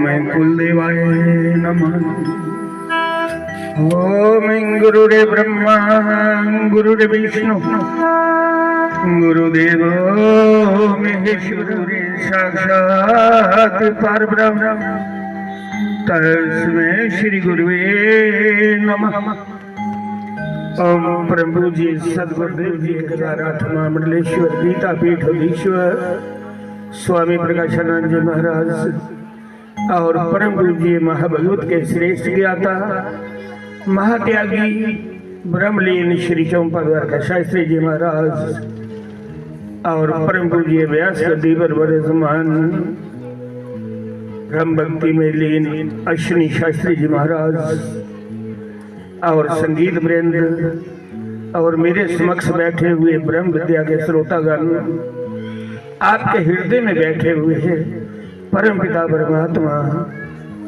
मैं कुलदेवाय नमः। ओम गुरुदेव ब्रह्मा गुरुदेव विष्णु गुरुदेव महेश्वर साक्षात् परब्रह्म तस्मै श्री गुरुवे नमः। ओम प्रभु जी सदगुरुदेव जी केदारनाथ महामंडलेश्वर गीता पीठ अधीश्वर स्वामी प्रकाशानंद जी महाराज और परम गुरु जी महाभगवत के श्रेष्ठ ज्ञाता महात्यागी ब्रह्मलीन श्री चौपाद्वार का शास्त्री जी महाराज और परम गुरु जी व्यास गद्दी पर वर्तमान ब्रह्म भक्ति में लीन अश्विनी शास्त्री जी महाराज और संगीत वृंद और मेरे समक्ष बैठे हुए ब्रह्म विद्या के श्रोतागण, आपके हृदय में बैठे हुए हैं परम पिता परमात्मा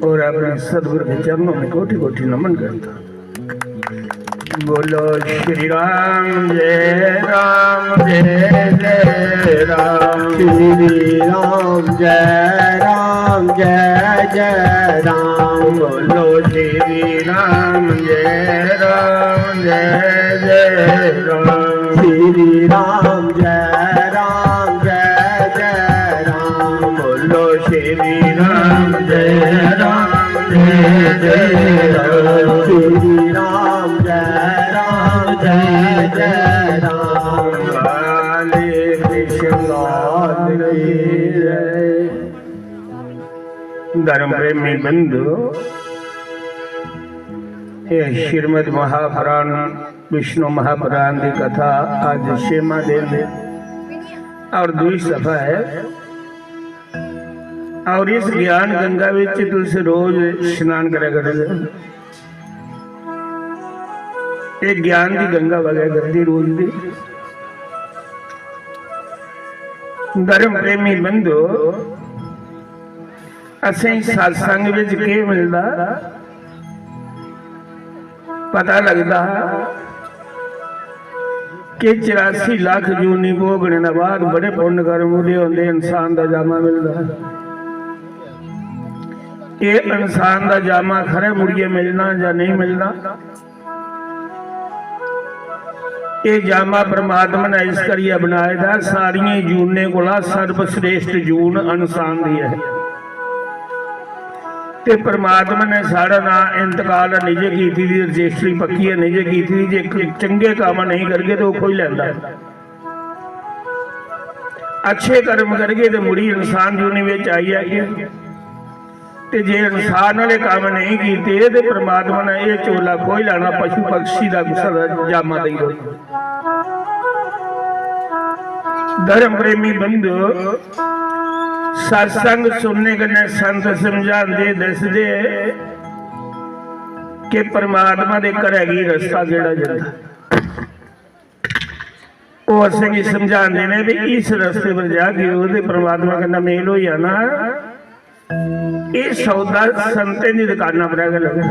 और अपने सदगुरु के चरणों में कोटि कोटि नमन करता। बोलो श्री राम जय राम जय जय राम, श्री राम जय जय राम। बोलो श्री राम जय जय राम, श्री राम जय जय राम। बोलो श्री राम जय जय राम, श्री राम जय जय राम। काले कृष्ण धर्म प्रेमी बंधु, ये श्रीमद महापुराण विष्णु महापुराण की कथा आज छेवां दिन और दूसरी सफा है। और इस ज्ञान गंगा विच तुसीं रोज स्नान करा करोगे। एक ज्ञान की गंगा वगैरह करती रोज दी। धर्म प्रेमी बंधु, असें सत्संग विच की मिलदा पता लगता कि 84 लाख जूनी भोगने के बाद बड़े पुण्य कर्म पूरे होंदे इंसान का जामा मिलता है। ये इंसान का जामा खरे मुड़िए मिलना या नहीं मिलना, ये जामा परमात्मा ने इस करिए बनाया सारिया जूने को सर्वश्रेष्ठ जून इंसान की है। ते परमात्मा ने सारा ना इंतकाल निजे की थी, रजिस्ट्री पक्की है निजे की थी। जे चंगे काम नहीं करके तो कोई लेंदा, अच्छे कर्म करके तो मुड़ी इंसान जूनी में आई है। ते जे इंसान वाले काम नहीं किए तो परमात्मा ने यह चोला कोई लाना पशु पक्षी का गुस्सा जामा दे। धर्म प्रेमी बंधु, सत्संग सुनने कन्ने संत समझाते दसदे कि परमात्मा दे घर हैगी रस्ता केड़ा जाता। वो असें समझाते ने भी इस रस्ते पर जाके वो परमात्मा कन्नै मेल हो जाना। ये सौदा संतें दी दुकानां पर आके लगना।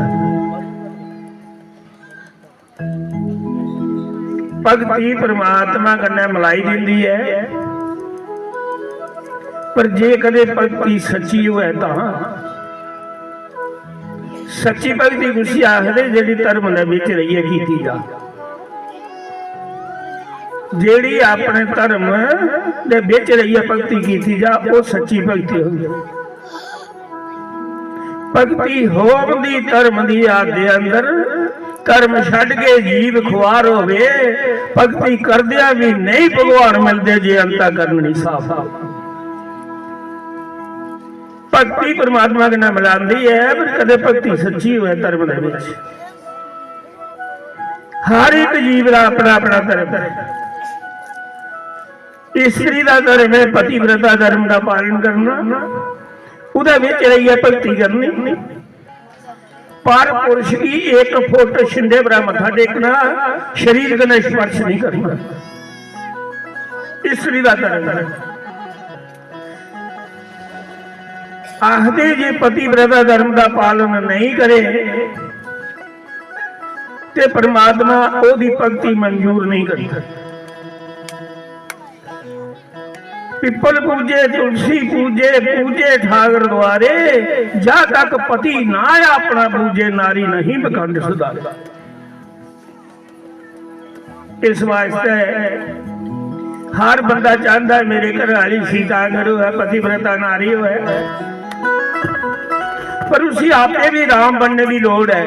भगती परमात्मा कन्नै मलाई दिंदी है, पर जे कदे भगती सच्ची होए तो सच्ची भगती कुछ आखदे जेड़ी धर्म दे विच रहिए कीती जा, जेड़ी अपने धर्म दे विच रहिए भगती कीती जा, वो सच्ची भगती होगी। भगती होम दी धर्म दी याद दे अंदर कर्म छड़ के जीव खुआर होवे, भगती करदिया भी नहीं भगवान मिलते जे अंतःकरण नहीं साफ। भक्ति परमात्मा के नाम मिलाती है, पर कदे भक्ति सच्ची हुए धर्म दे विच। हर एक जीव का अपना अपना धर्म है। स्त्री का धर्म है पतिव्रता धर्म का पालन करना, उहदे विच रहिए भक्ति करनी। पर पुरुष की 1 फुट छिंडे बरा मथा टेकना, शरीर कन्नै स्पर्श नहीं करना, स्त्री का धर्म है। आखदे जे पतिव्रता धर्म का पालन नहीं करे ते परमात्मा ओदी भक्ति मंजूर नहीं करता। पिपल पूजे तुलसी पूजे पूजे ठाकर द्वारे जा तक पति ना अपना पूजे नारी नहीं बखंड सुधारे। इस वास्ते हर बंदा चाहता है मेरे घर वाली सीतागर है पतिव्रता नारी है, पर उसी आपे भी राम बनने की लोड़ है।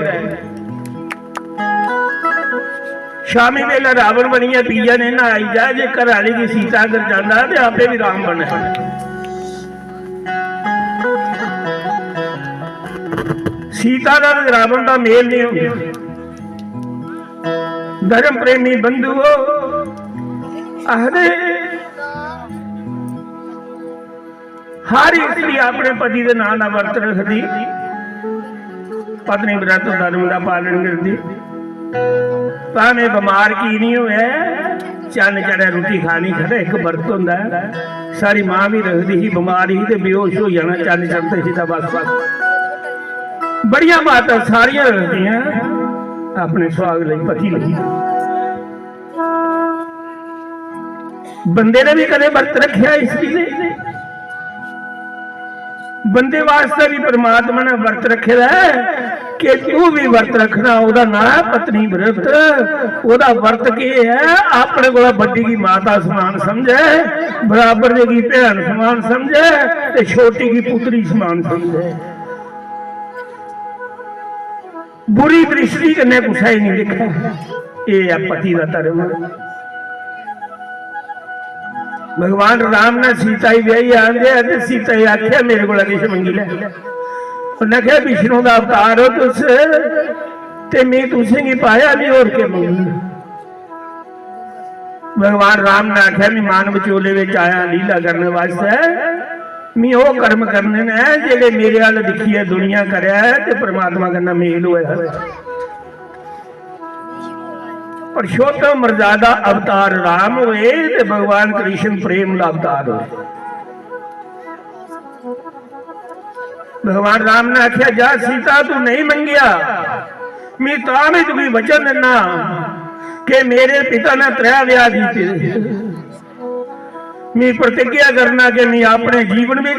शामी वेला रावण बनिया पीया ने ना आई जाए जे घर वाली की सीता अगर जाना तो आपे भी राम बने। सीता का रावण का मेल नहीं होगा। धर्म प्रेमी बंधुओं आखदे हर स्त्री अपने पति के नाम का वर्त रखती, पत्नी व्रत धर्म का पालन करती, भावे बीमार की नहीं हुआ चन्न चढ़े रोटी खानी खड़ा एक वर्त होंदा है। सारी मां भी रखती ही बीमार ही ते बेहोश हो जाना चन्न चढ़ते ही बस बस। बड़िया माता सारिया रखदियां अपने सुहाग लई पति लई। बंदे ने भी कदे वर्त रखिया स्त्री ने, बंदे वास्ते भी परमात्मा ने वर्त रखे है कि तू भी वर्त रखना। ओदा ना है पत्नी व्रत, ओदा वर्त के है अपने को बड़ी की माता समान समझे, बराबर की भैन समान समझे, ते छोटी की पुत्री समान समझे। बुरी दृष्टि कन्ने कुछ ही नहीं लिखा। ये है पति का धर्म। भगवान राम ने सीता ही ब्याही आंदे सीता ही आख्या मेरे को किश मंगी ले। उन्हें कहा विष्णु का अवतार हो तुस ते मैं तुसे की पाया भी और के मंगी। भगवान राम ने आख्या मैं मानव चोले में आया लीला करने वास्ते, मैं वो कर्म करने ने जेडे मेरे वाल दिखी है दुनिया करया है ते परमात्मा करना मेल होया है। पुरुषोत्तम मर्यादा अवतार राम हुए ते भगवान कृष्ण प्रेम का अवतार हुए। भगवान राम ने आख्या जा सीता तू नहीं मंगिया, मैं तां तुझे वचन देना कि मेरे पिता ने 3 विआह कीते। मैं प्रतिज्ञा करना कि मैं अपने जीवन में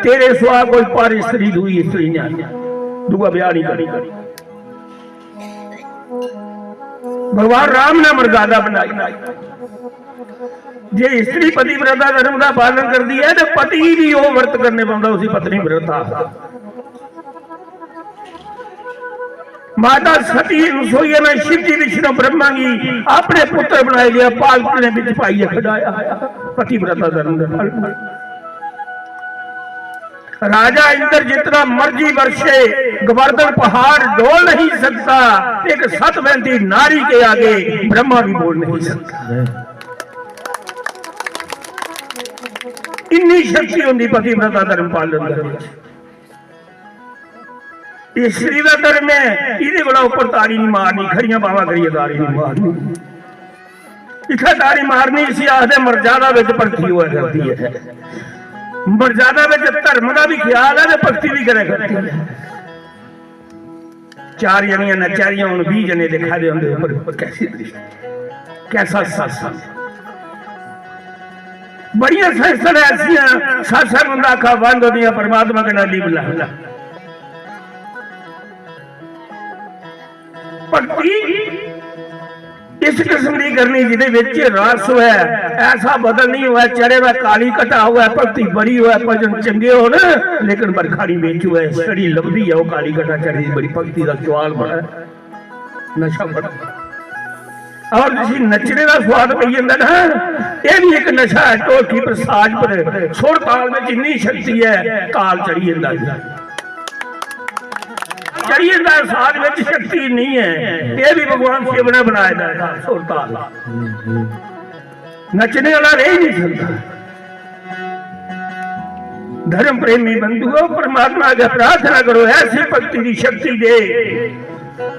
तेरे सिवा कोई पर स्त्री दूई स्त्री नहीं दूआ ब्याह नहीं करी। भगवान राम ने मर्यादा बनाई। जे स्त्री पतिव्रता धर्म का पालन करती है तो पति भी वो व्रत करने पाता उसी पत्नी व्रता। माता सती रसोई में शिव जी विष्णु ब्रह्मा की अपने पुत्र बनाए लिया पालक ने बिच पाइए खड़ाया पतिव्रता धर्म। राजा इंद्र जितना मर्जी वर्षे गोवर्धन पहाड़ डोल नहीं सकता, एक सतवंती नारी के आगे ब्रह्मा भी बोल नहीं सकता। इन्नी शक्ति होंगी पतिव्रता धर्म पालन करने। स्त्री का धर्म है ये बड़ा ऊपर तारी नहीं मारनी, खड़िया बावा करिए तारी नहीं मारनी, इतना तारी मारनी इसी आखदे मर्यादा विच भगती हुआ करती है। मर्यादा में धर्म का भी ख्याल है भक्ति भी करे करती है। 4 जनियां नचारियां हूं 20 जने दिखा दे ऊपर कैसी दृष्टि कैसा सत्संग। बड़िया संस्थान ऐसिया सत्संग आखा बंद होती परमात्मा के नाली बुला भक्ति इस किस्म की करनी जिदे रस हुआ ऐसा बदल नहीं हुआ चढ़े हुआ काली कटा हुआ भक्ति बड़ी हुआ भजन चंगे हो ना लेकिन बरखा नहीं बेच हुआ सड़ी लभदी है वो काली कटा चढ़ी बड़ी भक्ति का चुआल बड़ा नशा बड़ा और जिस नचने का स्वाद पी जाता ना ये भी एक नशा है। ढोलकी पर साज पर सुर ताल में इन्नी शक्ति है ताल चढ़ी जाता चढ़ी जाता साज में शक्ति नहीं है। ये भी भगवान शिव ने बनाया सुर ताल नचने वाला रह नहीं सकता। धर्म प्रेमी बंधुओं परमात्मा का प्रार्थना करो ऐसी भक्ति की शक्ति दे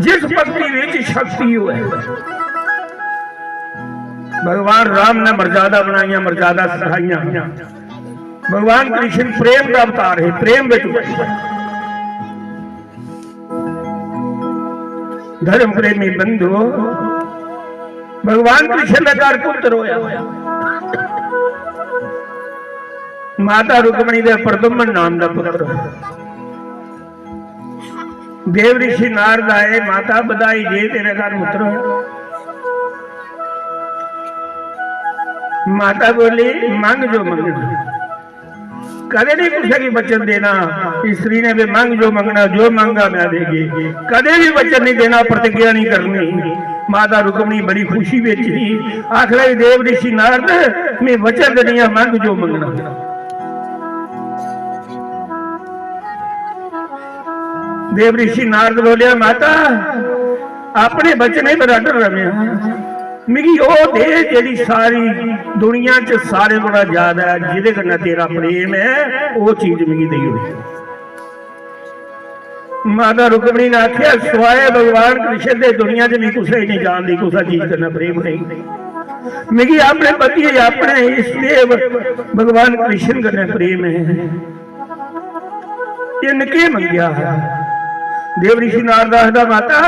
जिस भक्ति में शक्ति हो। भगवान राम ने मर्यादा बनाई मर्यादा सिखाई। भगवान कृष्ण प्रेम का अवतार है प्रेम में धर्म प्रेमी बंधु भगवान कृष्ण का 4 पुत्र होया माता रुक्मणी दे प्रदुम्न नाम दा पुत्र देव ऋषि नारद आए, माता बधाई दे तेरे घर पुत्र होया। माता बोली मांग जो मंगना, कदे नहीं पूछेगी वचन देना। स्त्री ने भी मांग जो मंगना, जो मांगा मैं देगी, कदे भी वचन नहीं देना, प्रतिज्ञा नहीं करनी। माता रुक्मणी बड़ी खुशी में थी, आख रही देव ऋषि नारद मैं वचन देनी, मांग जो मंगना। देव ऋषि नारद बोलिया माता अपने बचने पर अटल रमिया, मिगी ओ दे जेड़ी सारी दुनिया च सारे बड़ा ज्यादा है, जिदे कन्नै तेरा प्रेम है, वो चीज मिगी दई होई। माता रुक्मणी ने आख्या स्वाए भगवान कृष्ण दे दुनिया च मैं कुछ नहीं जानती, कुछ चीज कन्नै प्रेम नहीं, मिगी अपने पति अपने इष्टदेव भगवान कृष्ण कन्नै प्रेम है। इनके मंगया देव ऋषि नारद आखदा माता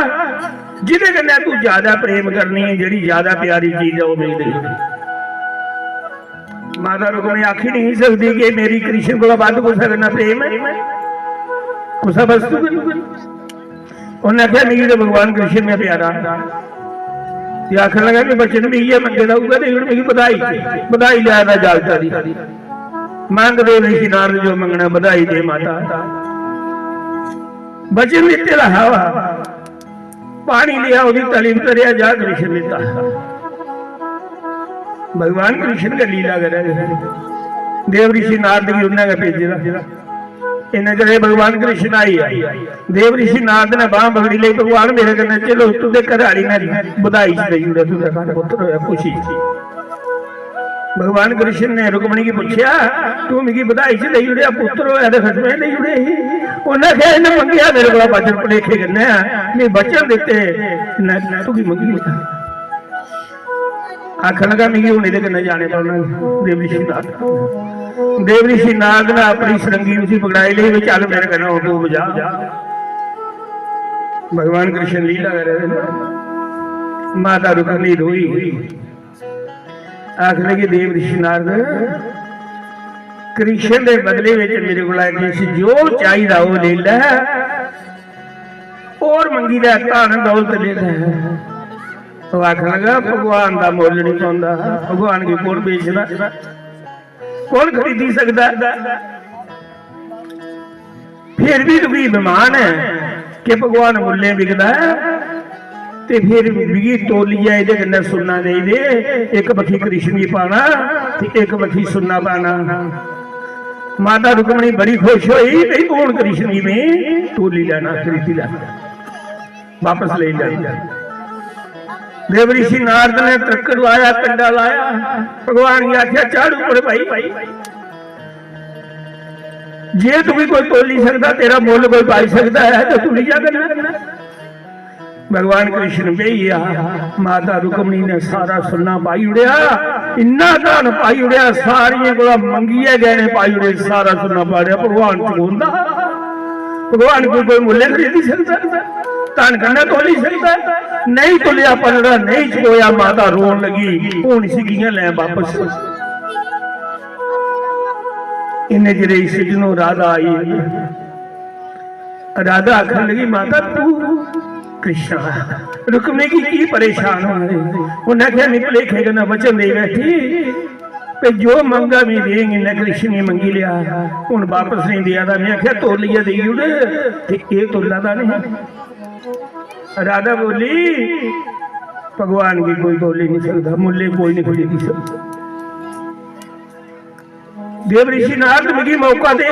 जिदे कन्नै तू ज्यादा प्रेम करनी है, जेड़ी ज्यादा प्यारी चीज है वो मिल गई। माता रुक्मणी आखी नहीं सकती कि मेरी कृष्ण को वध कुछ करना प्रेम है, कुछ वस्तु उन्हें आख्या मिगी तो भगवान कृष्ण में प्यारा। आखन लगा कि बच्चे भी इे मंगे दूंगा तो मिगी बधाई लिया जालता दी मांग देव ऋषि नारद जो मंगना बधाई दे माता। बचन दिते हवा पानी लिया ओदी तली उतरिया जा कृष्ण देता। भगवान कृष्ण का लीला करे देव ऋषि नारद की उन्हें भेजा इन्हें करे भगवान कृष्ण आई। देव ऋषि नारद ने बाह पकड़ी ली, भगवान मेरे कन्ने चलो तुझे घराड़ी ने बधाई दई उड़े तुझे घर पुत्र होया खुशी। भगवान कृष्ण ने रुक्मणी की पूछया तू मिगी बधाई च दई उड़िया पुत्र होया ते खसमे दई उड़े। उन्हें कहा इन्हें मंगिया मेरे को वचन भुलेखे करने नहीं वचन दिते तू की मंगी आखन लगा मिगी हूं इहदे कन्नै जाने पाना। देव ऋषि नारद देव ऋषि नारद ने अपनी सरंगी उसी पकड़ाई ली चल मेरे कन्नै हो तू बजा। भगवान कृष्ण लीला कर रहे। माता रुक्मणी रोई आख लगी देव ऋषि नारद कृष्ण के बदले में मेरे को जो चाहिए वो ले लै और मंगी दा धन दौलत ले लै। तो आखन लगा भगवान का मुल नहीं पाता, भगवान की कौन बेचता, कौन खरीदी सकता। फिर भी तू बेमान है कि भगवान मुले बिकता है ते फिर बिगी तोलिया ये कन्नै सुनना दे दे, एक बखी कृष्ण की पाना ते एक बखी सुनना पाना। माता रुक्मणी बड़ी खुश हुई नहीं कौन कृष्ण की में तोली लेना खरीदी लेना वापस ले जाना। देव ऋषि नारद ने त्रक्कड़ लाया कंडा लाया, भगवान की आख्या चढ़ ऊपर भाई जे तू भी कोई तोली सकता तेरा मुल कोई पाई सकता है तो तू लिया करना। भगवान कृष्ण भैया माता रुक्मणी ने सारा सुनना पाई उड़िया, इन्ना धन पाई उड़िया, सारिया को मंगिए गहने पाई उड़े, सारा सुनना पा रहा। भगवान चुका भगवान को कोई मुल्य खरीदी सकता, धन कन्नै तोली सकता नहीं, तोलिया पलड़ा नहीं चुकोया। माता रोन लगी हूं सिगियां लै वापस। इन्हें जिरे सिजनों राधा आई, राधा आखन लगी माता तू कृष्ण रुक्मणी की परेशान हो रही। उन्हें क्या निपले खेगना वचन दे बैठी जो मंगा मैं देंगे। इन्हें कृष्ण ने मंगी लिया हूं वापस नहीं दिया था। मैं आख्या तोलिया दे उड़े तोला था नहीं। राधा बोली भगवान की कोई तोली नहीं सकता, मुल्ले कोई नहीं खरीदी सकता। देव ऋषि नारद मिगी मौका दे,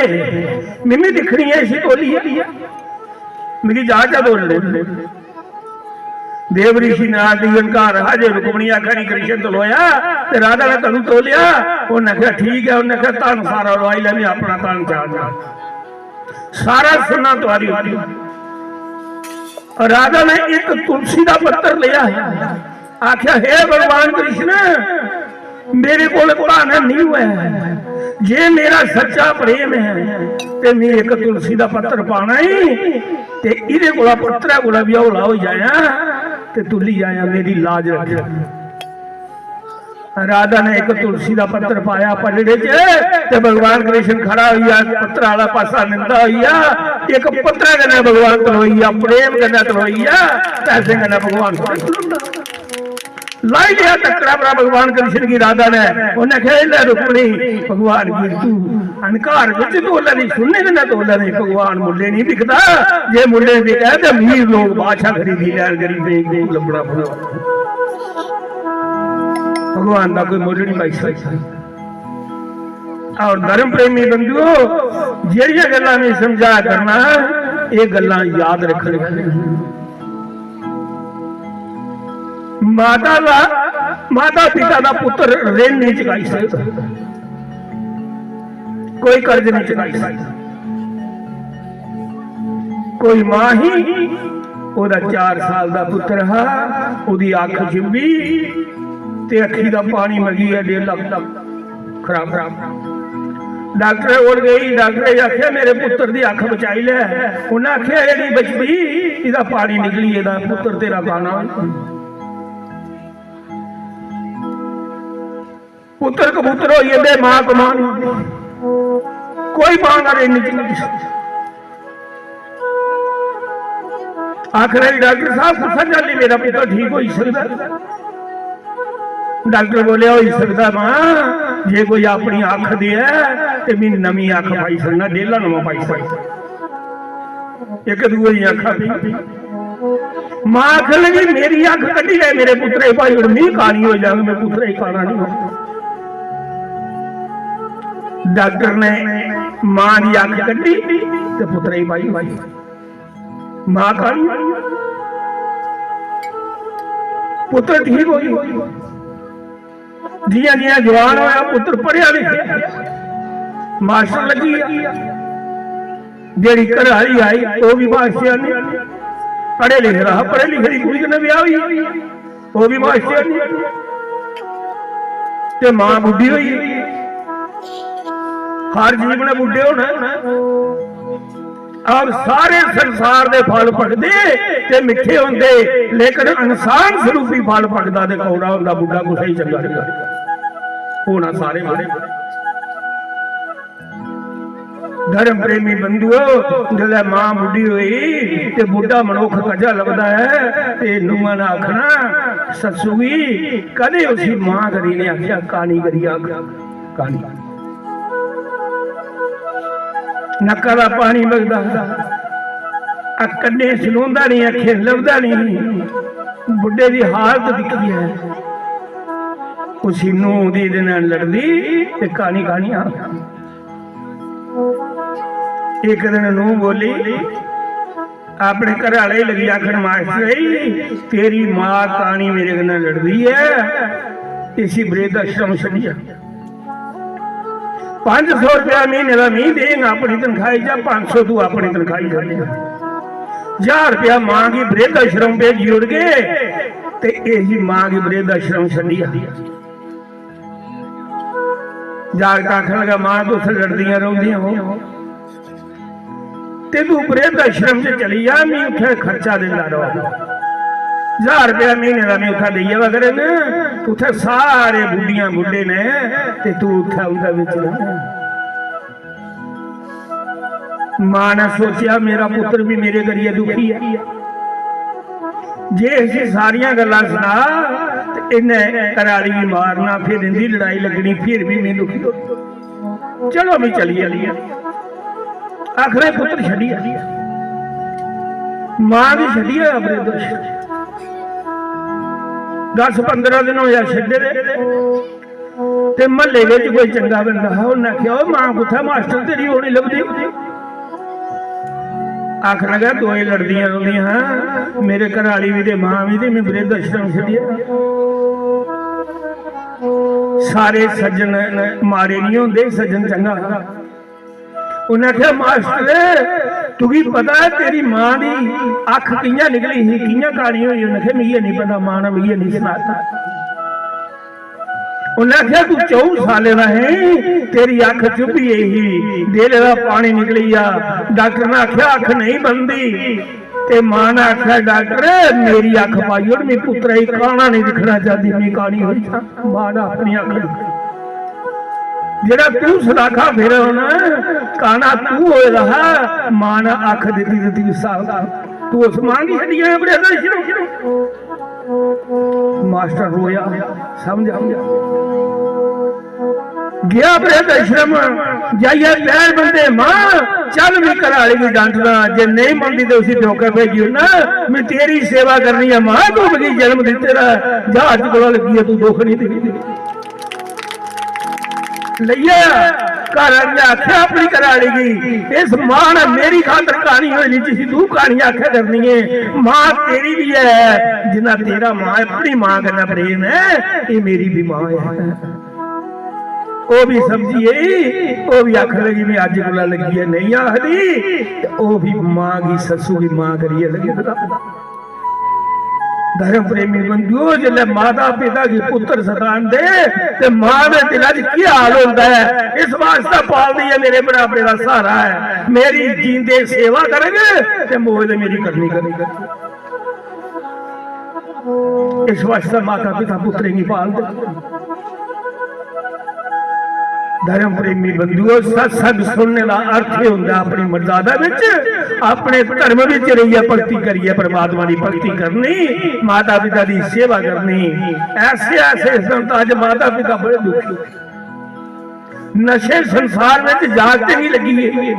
मिमी दिखनी है इसी तोली मिगी जा बोल ले। देव ऋषि नारद इनकार हजे रुक्मणी आखा नहीं कृष्ण तलोया ते राधा ने तनु तोलिया। उन्हें आख्या ठीक है, उन्हें आख्या तन सारा लवाई लै, मैं अपना तन चाहना सारा सुनना तुम्हारी होती। राधा ने एक तुलसी का पत्थर लिया, आख्या हे भगवान कृष्ण मेरे को धन नहीं हुआ है, जे मेरा सच्चा प्रेम है ते मैं एक तुलसी का पत्थर पाना ही ते इहदे कोला पत्थरा कोला भी हौला हो जाया ते तुली जाया, मेरी लाज रख। राधा ने एक तुलसी का पत्थर पाया पलड़े च ते भगवान कृष्ण खड़ा हुआ पत्थर वाला पासा निंदा हुआ एक पत्थर कन्नै भगवान तलोईया प्रेम कन्नै तलोईया पैसे कन्नै भगवान लाई लिया टकरा बड़ा भगवान कृष्ण की राधा ने उन्हें कहा रुकमणी भगवान की तू अनकार विच तोला नहीं सुनने कन्नै तोला नहीं भगवान मुल्ले नहीं बिकदा जे मुल्ले बिका ते अमीर लोग बादशाह खरीदी लैन गरीब देख लबड़ा पड़ा भगवान का कोई मुल नहीं पाई सकता। और धर्म प्रेमी बंधुओं जेड़ियां गल्लां नहीं समझा करना ये गल्लां याद रखनी। माता पिता का पुत्र ऋण नहीं चुकाई सकता कोई कर्ज नहीं चुकाई सकता। कोई मां ही ओदा 4 साल का पुत्र है ओदी अख चिंबी ते अखी का पानी मगी है 1.5 लाख खराब डॉक्टर उड़ गई डॉक्टर आख्या मेरे पुत्र की अख बचाई ले उन्हें आख्या ये नहीं बचती इसका पानी निकली एदा पुत्र तेरा खाना पुत्र कबूतर हो जाते मां कमान कोई मां का ऋण नहीं आखिर डॉक्टर साहब पूछा चल मेरा पुत्र ठीक हो सकता डॉक्टर बोले हो सकता मां जे कोई अपनी अख दी है तो मैं नवी अख पाई सकना 1.5 नवा पाई सकता एक दूए दी अखा मां आख लगी मेरी अख कटी है मेरे पुत्र भाई मी कहानी हो जाएगा मैं पुत्र ही खाना नहीं हो। डॉक्टर ने मां की अख कटी तो पुत्र ही भाई भाई मां कहानी पुत्र ठीक हो गई जिया जिया जवान होया पुत्र पढ़िया लिखिया मास्टर लगी जेड़ी घरवाली आई वो भी मास्टर नहीं पढ़े लिखे रहा पढ़े लिखे कुड़ी कन्नै ब्याह हुई वो भी मास्टर नहीं ते मां बुढ़ी हुई हर जीव ने बुढ़े होना और सारे संसार दे फल पकदे ते मिठे होंदे लेकिन इंसान स्वरूपी फल पकदा ते कौड़ा होंदा बुढ़ा कुछ ही चंगा नहीं होना सारे मारे। धर्म प्रेमी बंधुओं जल्द मां बुढ़ी हुई ते बुढ़ा मनुख कजा लगता है ते नुआ ने आखना ससुई कदे उसी मां करी ने आख्या कहानी करी कहानी नक्का का पानी बगदा कन्ने सलोंदा नहीं अखे लभदा नहीं बुढ़े की हालत दिखती है उसी नूह दी लड़दी ते कहानी कहानी एक दिन नूह बोली अपने घर वाले लगी आखन मास्टर तेरी मां कहानी मेरे कन्नै लड़दी है इसी वृद्ध आश्रम छड्डिया 500 रुपया महीने का नहीं देगा अपनी तनखाही जा 500 तू अपनी तनखाही जा 1000 रुपया मां की वृद्ध आश्रम पे जुड़ गए ते यही मां की वृद्ध आश्रम छड्डिया जाग आखन लगा मां तो उसे लड़दियां रहिंदियां हो ते तू वृद्ध आश्रम से चली जा मैं उठे खर्चा देता रहा 1000 रुपया महीने का मैं उठा दिया वगैरह ने उठे सारे बुढ़ियां बुढ़े ने ते तू उठा उनका बिच मां ने सोचा मेरा पुत्र भी मेरे करिए दुखी है जे ऐसी सारिया गल्लां सुना ते इन्हें कराली भी मारना फिर इनकी लड़ाई लगनी फिर भी मैं दुखी हो चलो मैं चली आखिर पुत्र छड्डिया मां भी छड्डिया अपने दोष 10-15 दिन होया छड्डे ते महल्ले विच कोई चंगा बंदा है उन्हें आख्या मां कुत्थै मास्टर तेरी होनी लभदी आख लगा दो ही लड़दियां रहिंदियां मेरे घर वाली भी ते मां भी ते मैं वृद्ध आश्रम छड्डिया सारे सज्जन मारे नहीं होंदे सज्जन चंगा उन्हें आख्या मास्टर तुगी पता है तेरी मां की अख कियां निकली ही कियां कहानी हुई उन्हें आख्या मिगी नहीं पता मां ने मिगी नहीं सुनाता उन्हें आख्या तू 24 साले का है तेरी अख चुभी ही दिल का पानी निकली आ डॉक्टर ने आख्या अख नहीं बनती ते मां ने आख्या डॉक्टर मेरी अख पाई और मेरी पुत्रा ही काना नहीं दिखना चाहती मेरी कानी हुई मां ने अपनी अख जेड़ा तू सदाखा फिर होना काना तू हो रहा मां ने अख दी साल तू उस मां की हड्डियां अपने मास्टर रोया समझा गया वृद्धाश्रम जाइए पैर बंदे मां चल भी करा लेगी डांटना जे नहीं मनती तो उसी धोखे भेजी ना मैं तेरी सेवा करनी है मां तू बड़ी जन्म दिते रहा जहाज को लगी है तू दुख नहीं दी लिया घर आख्या अपनी करा लेगी इस मां ने मेरी खातर कहानी होनी चाहिए तू कहानी आख्या करनी है मां तेरी भी है जिन्ना तेरा मां अपनी मां करना प्रेम है ये मेरी भी मां है वो भी समझिए वो भी आख लगी भी अज गुला लगी है नहीं आखदी वो भी मां की ससू की मां करिए लगी धर्म प्रेमी बंधुओ जिले माता पिता की पुत्र सतान दे ते मां दे दिल च की हाल होता है इस वास्ते पाल दी है मेरे बुढ़ापे का सहारा है मेरी जींदे सेवा करेंगे ते मोह मेरी करनी करेगी इस वास्ते माता पिता पुत्र की पाल दे धर्म प्रेमी बंधुओं सत्संग सुनने का अर्थ होता अपनी मर्यादा अपने धर्म विच रहिए भक्ति करिए परमात्मा की भक्ति करनी माता पिता की सेवा करनी ऐसे ऐसे संत अज माता पिता बड़े दुखी नशे संसार में जागते ही लगी है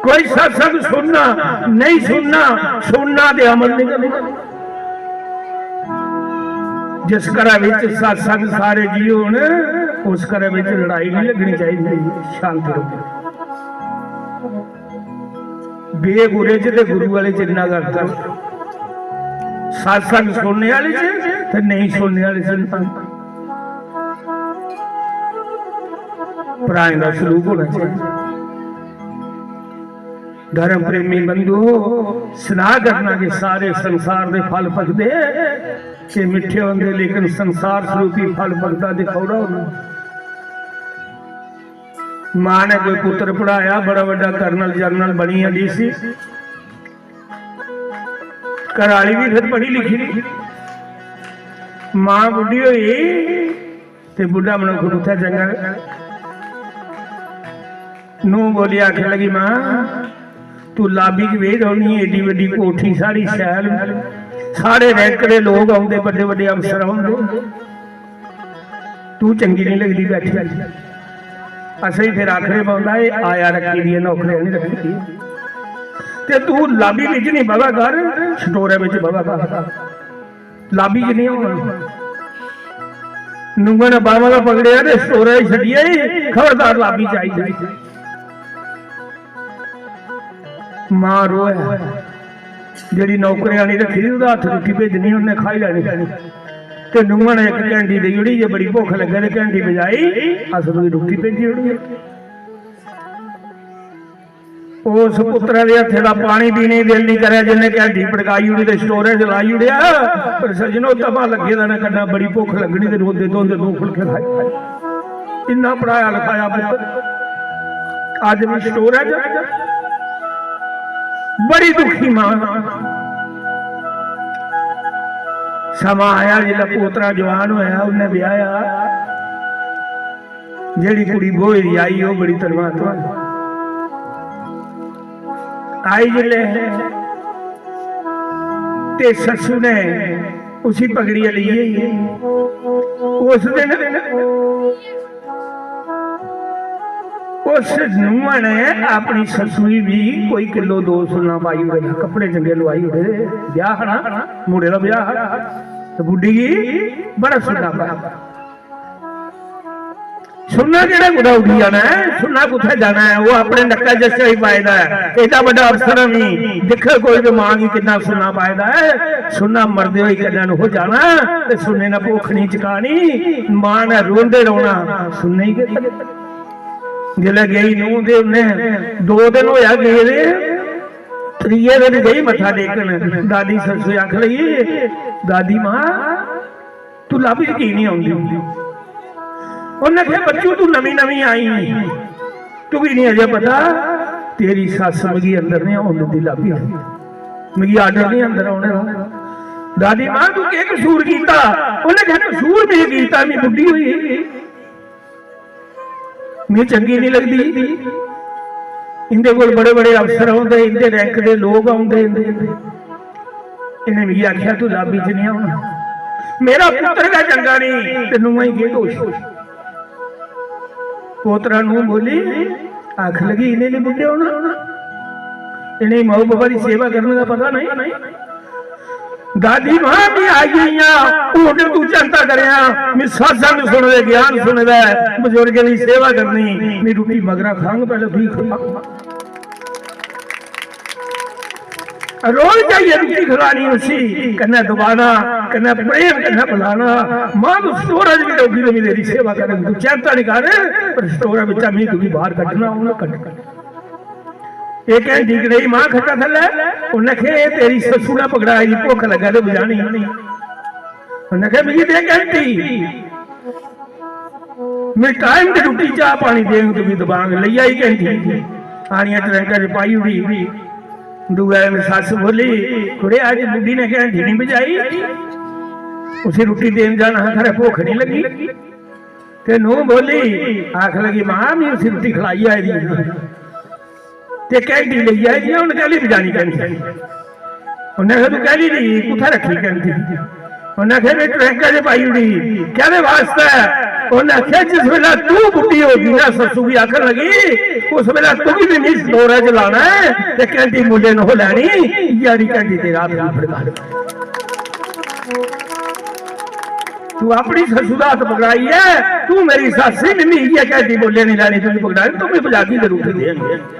कोई सत्संग सुनना नहीं सुनना दे अमल नहीं करना जिस घर सत्संग सारे जी होने उस घर लड़ाई नहीं लगनी चाहिए शांति रहो बेगुरे च गुरु वाले च इन्ना करता सत्संग सुनने वाले च नहीं सुनने वाले च भराएं का सलूक होना चाहिए धर्म प्रेमी बंधु सलाह करना कि सारे संसार के फल पकते कि मिठे होंगे लेकिन संसार स्वरूपी फल पकता दिखाऊड़ा होना मां ने कोई पुत्र पढ़ाया बड़ा बड़ा कर्नल जनरल बनी है डीसी घराली भी फिर पढ़ी लिखी मां बुढ़ी हुई ते बुढ़ा मनुख उठा चंगा नू बोली आख लगी मां तू लाबी च वेद होनी एडी वड्डी कोठी सारी शैल सारे रैंक के लोग आउंदे बड़े बड़े अफसर आउंदे तू चंगी नहीं लगती बैठी असं फिर आखरे पाउंदा आया रखी दी नौकरियां नहीं रखी ते तू लाबी विच नहीं बवा कर स्टोरे विच बवा कर लाबी च नहीं होना नुंगा ने बावा का पकड़िया ते स्टोरे छड्डिया खबरदार लाबी चाहिए मां रोया जी नौकरियां नहीं रखी हथ रोटी भेजनी उन्हें खाई लैनी ते नुआ ने एक घंटी दी उड़ी जे बड़ी भुख लगे तो घंटी बजाई अस रोटी भेजी उड़ी उस पुत्रा के हथे का पानी पीने दिल नहीं करे जिन्हें घंटी पड़काई उड़ी तो स्टोरे लाई उड़िया पर सजनों तबा लगे ना कदा बड़ी भुख लगनी तो रोंदे धोंदे दो फुलके खाए इन्ना पढ़ाया लिखाया पुत्र अज भी स्टोर है बड़ी दुखी मां समा आया जिला पोतरा जवान होया उन्हें ब्याया जेड़ी कुड़ी बोई आई वो बड़ी परमात्मा आई जिले ते ससु ने उसी पगड़ी ली उस दिन उस नुआ ने अपनी ससुई भी कोई किलो 2 सुना पाई हुई कपड़े चंगे लवाई हुए ब्याह ना मुड़े का ब्याह तो बुढ़ी की बड़ा सुना पाया सुनना जेड़ा कुड़ा उठी जाना है सुनना कुत्थे जाना है वो अपने नक्का जैसे ही पाएगा है एडा बड़ा अफसर भी देखे कोई तो मां की कितना सुनना पाएगा है सुनना मरदे हुए कन्या हो जाना ते सुनने ना भुख नहीं चकानी मां ने रोंदे रोना सुनने ही गए जिले गई नूं दे उन्हें 2 दिन होया गए त्रीए दिन गई मथा टेकन दादी ससु आख लगी दादी मां तू लाभी की नहीं आउंदी उन्हें कहा बच्चू तू नवी नवी आई तू भी नहीं अजे पता तेरी सस मिगी अंदर नहीं आने दी लाभी मिगी आर्डर नहीं अंदर आने दा दादी मां तू के कसूर कीता उन्हें कहा कसूर नहीं कीता मैं बुढ़ी हुई मैं चंगी नहीं लगती इंदे कोल बड़े बड़े अफसर आउंदे इंदे रैंक दे लोग आउंदे इन्हें मिगी आख्या तू लाभी च नहीं आना मेरा पुत्र का चंगा नहीं ते नुआ ही के दोष पोतरा नूं बोली आख लगी इन्हें नहीं बुढ़े होना इन्हें माओ बाबा की सेवा करने का पता नहीं दादी मां भी आई गई तू चिंता कर सत्संग सुनदे ज्ञान सुनदा बजुर्गों की सेवा करनी मेरी रोटी मगरा खांग पहले ठीक रोज चाहिए रोटी खिलानी उसी कन्ने दबाना कन्ने प्रेम कन्ने बुलाना मां तू स्टोरेज भी रहोगी तो मेरी सेवा करेंगे तू चिंता नहीं कर पर स्टोर बच्चा मैं तू भी बाहर कटना उन्हें कट एक ठीक नहीं मां खट्टा थले उन्हें खे तेरी ससू ने पकड़ाई जी भुख लगा तो बुझानी उन्हें खे मिगी दे घंटी मैं टाइम की रोटी चाह पानी देंगे तुम्हें दबांग ले आई घंटी आनिया टरंका च पाई उड़ी दूआ में सस बोली कुड़े आज बुढ़ी ने घंटी नहीं बजाई उसे रोटी देन जाना खरे भुख नहीं लगी ते नूं बोली आख लगी मां मैं उसे रोटी खिलाई आई ते कैंडी ले आई जी उन्हें कहली बजानी कहनी उन्हें कहा तू कहली नहीं कुत्थे रखी कहती उन्हें कहा ट्रैंका च पाई उड़ी कहने वास्ते उन्हें आख्या जिस वेला तू बुढ़ी होगी ना ससू भी आखन लगी उस वेला तू भी नहीं स्टोरा च लाना है ते कैंडी मुंडे नो लैनी यारी कैंडी तेरा तू अपनी ससू का हाथ पकड़ाई है तू मेरी सस ही नहीं ये कैंडी मुंडे नहीं लैनी तू पकड़ाई तू भी बजा की जरूर देंगे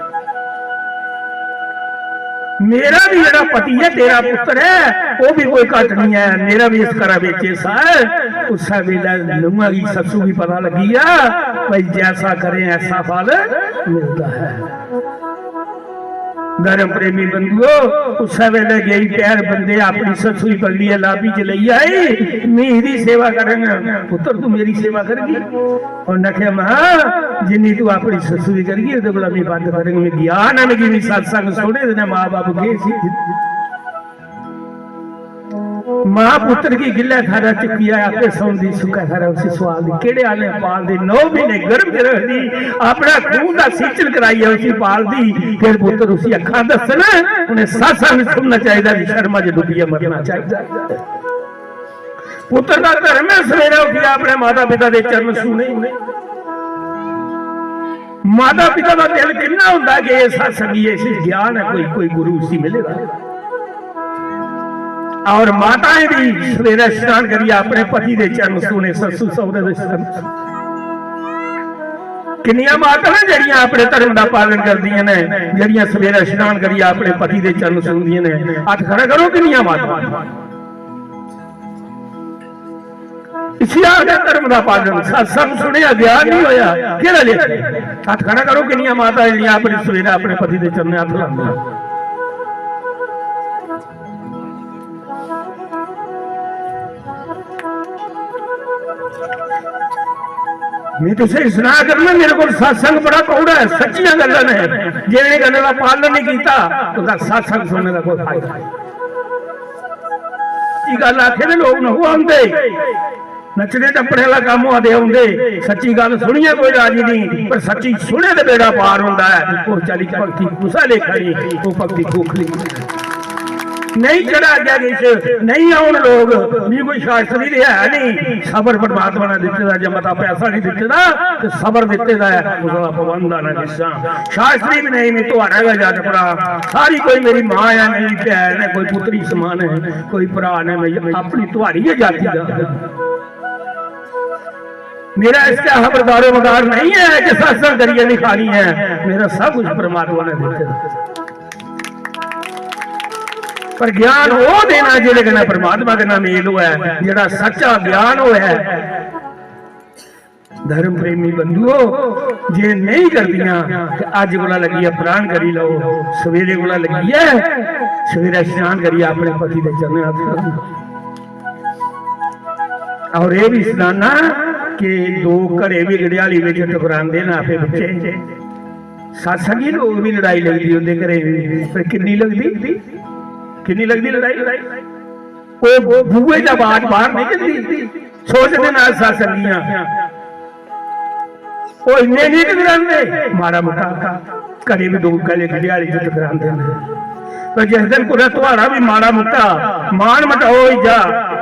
मेरा भी जरा पति है तेरा पुत्र है वो भी कोई घट नहीं है मेरा भी इस करा बेचे सा उस वेला नुआ की ससू भी पता लगी है भाई जैसा करें ऐसा फल मिलता है धर्म प्रेमी बंधुओं उस वेले गई पैर बंदे अपनी ससू ही पगड़ी है लाभी च लई आई मेरी सेवा करेंगे पुत्र तू मेरी सेवा करेगी और नखे मां जिन्नी तू अपनी ससू की करेगी तो बोला मैं बंद करेंगे मैं ज्ञान है मेरी भी सत्संग सुने ने मां बाप के मां पुत्र की गिल्ला थारा चुकी है आपे सौंदी सुखा थारा उसी सवाल दी केड़े आले पाल दी 9 महीने गर्भ च रख दी अपना खून का सिंचन कराई है उसी पाल दी फिर पुत्र उसी अखा दसन उन्हें सत्संग सुनना चाहिए शर्मा च डुबिया मरना चाहिए पुत्र का धर्म है सवेरे उठिया अपने माता पिता के चरण सुने माता पिता का दिल कितना होंदा कि ये सत्संगी ऐसी ज्ञान है कोई गुरु उसी मिलेगा और माताएं भी सवेरे स्नान करिए अपने पति के चरण सुने ससु सौरे दे चरण किन्नियां माता ने जड़ियां अपने धर्म का पालन करदियां ने जड़ियां सवेरे स्नान करिए अपने पति के चरण सुनदियां ने हथ खड़ा करो किन्नियां माता इसी आगे धर्म का पालन सत्संग सुने ज्ञान नहीं होया केड़ा ले हथ खड़ा करो किन्नियां माता जड़ियां अपने सवेरे अपने पति के चरण हथ लांदियां मैं तुझे सुना करना मेरे को सत्संग बड़ा कौड़ा है सच्चियां गल्लां ने जिन्हें गल्लां का पालन नहीं किया तो सत्संग सुनने का कोई फायदा नहीं गल आखे ने लोग न आते नचने टप्पने वाला काम आते आते सच्ची गल सुनिए कोई राजी नहीं पर सच्ची सुने तो बेड़ा पार होता है वो चाली भक्ति कुसा लेखा नहीं वो भक्ति खोखली नहीं चढ़ा गया किस नहीं आउन लोग भी कोई शास्त्री तो है नहीं सबर परमात्मा ने दिते जब मता पैसा नहीं दिते तो सबर दिते उसका पाबंद आना किसा शास्त्री भी नहीं मैं तुहाड़ा गा जट भरा सारी कोई मेरी मां है मेरी भैन है कोई पुत्री समान है कोई भरा ने अपनी तुहाड़ी है जाति का मेरा इसका खबरदारो मदार नहीं है कि सत्संग करिए नहीं खानी है मेरा सब कुछ परमात्मा ने दिते पर ज्ञान वो देना जिहदे कन्नै परमात्मा के नाम मेल होया है जेड़ा सच्चा ज्ञान होया है धर्म प्रेमी बंधुओ जे नहीं करदियां ते अज कोला लगी प्राण करी लो सवेरे कोला लगी है सवेरे स्नान करिए अपने पति के चरण हथ और ये भी सुनाना कि दो घड़े भी गड़ियाली में टकरांदे ना आपे बच्चे सत्संगी लोग भी लड़ाई लगती उनके घरे पर किन्नी लगती लड़ाई वो बूहे का बात बाहर नहीं जाती सोचते ना सत्संगियां वो इन्ने नहीं टकराते माड़ा मोटा घरे भी दो गले दिहाड़ी च टकराते हैं पर जिस दिन कुछ तुहाड़ा भी माड़ा मुट्टा मान मटाओ ही जा